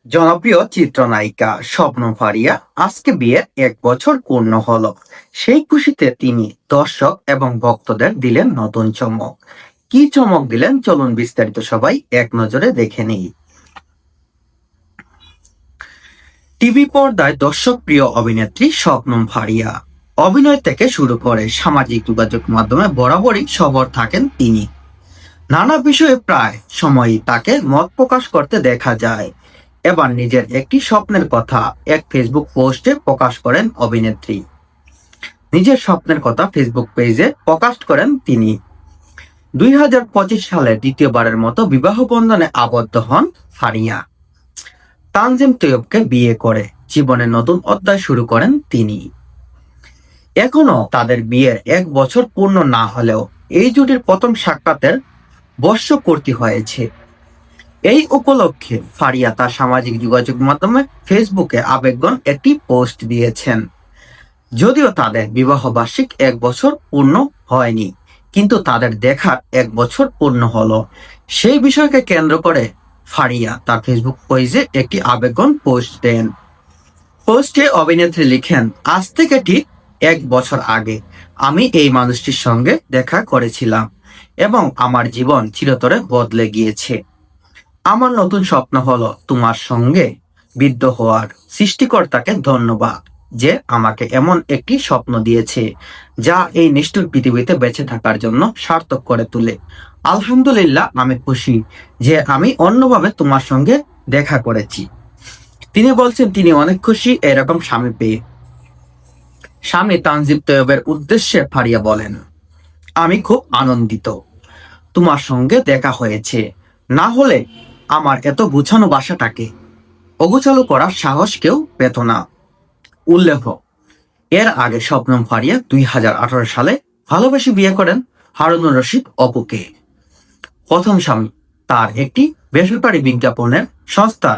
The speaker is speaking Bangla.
জনপ্রিয় চিত্রনায়িকা শবনম ফারিয়া আজকে বিয়ের 1 বছর পূর্ণ হলো। সেই খুশিতে তিনি দর্শক এবং ভক্তদের দিলেন নতুন চমক। কি চমক দিলেন চলুন বিস্তারিত সবাই এক নজরে দেখে নিই। টিভি পর্দায় দর্শক প্রিয় অভিনেত্রী শবনম ফারিয়া। অভিনয় থেকে শুরু করে সামাজিক যোগাযোগ মাধ্যমে বরাবরই সরব থাকেন তিনি। নানা বিষয়ে প্রায় সময়ই তাকে মত প্রকাশ করতে দেখা যায়। এবার নিজের একটি স্বপ্নের কথা এক ফেসবুক পোস্টে প্রকাশ করেন অভিনেত্রী। নিজের স্বপ্নের কথা ফেসবুক পেজে প্রকাশ করেন তিনি। 2025 সালে দ্বিতীয়বারের মতো বিবাহ বন্ধনে আবদ্ধ হন ফারিয়া। তানজিম তৈয়বকে বিয়ে করে জীবনের নতুন অধ্যায় শুরু করেন তিনি। এখনো তাদের বিয়ের 1 বছর পূর্ণ না হলেও এই জুটির প্রথম সাক্ষাতের বর্ষপূর্তি হয়েছে। এই উপলক্ষে ফারিয়া তার সামাজিক যোগাযোগ মাধ্যমে ফেসবুকে আবেগঘন একটি পোস্ট দিয়েছেন। যদিও তাদের বিবাহ বার্ষিক 1 বছর পূর্ণ হয়নি, কিন্তু তাদের দেখার 1 বছর পূর্ণ হলো। সেই বিষয়কে কেন্দ্র করে ফারিয়া তার ফেসবুক পেজে একটি আবেগঘন পোস্ট দেন। পোস্টে অভিনেত্রী লিখেন, আজ থেকে ঠিক 1 বছর আগে আমি এই মানুষটির সঙ্গে দেখা করেছিলাম এবং আমার জীবন চিরতরে বদলে গিয়েছে। আমার নতুন স্বপ্ন হলো তোমার সঙ্গে বিদ্ধ হওয়ার। সৃষ্টিকর্তাকে ধন্যবাদ যে আমাকে এমন একটি স্বপ্ন দিয়েছে যা এই নিষ্ঠুর পৃথিবীতে বেঁচে থাকার জন্য সার্থক করে তোলে। আলহামদুলিল্লাহ, আমি খুশি যে আমি অন্যভাবে তোমার সঙ্গে দেখা করেছি। তিনি বলছেন তিনি অনেক খুশি এরকম স্বামী পেয়ে। স্বামী তানজিম তৈয়বের উদ্দেশ্যে ফারিয়া বলেন, আমি খুব আনন্দিত তোমার সঙ্গে দেখা হয়েছে। না হলে আমার এত গুছানো বাসাটাকে অগোছালো করার সাহস কেউ পেত না। উল্লেখ্য, এর আগে শবনম ফারিয়া 2018 সালে ভালোবেসে বিয়ে করেন হারুনুর রশিদ অপুকে। প্রথম স্বামী তার একটি বেসরকারি বিজ্ঞাপনের সংস্থা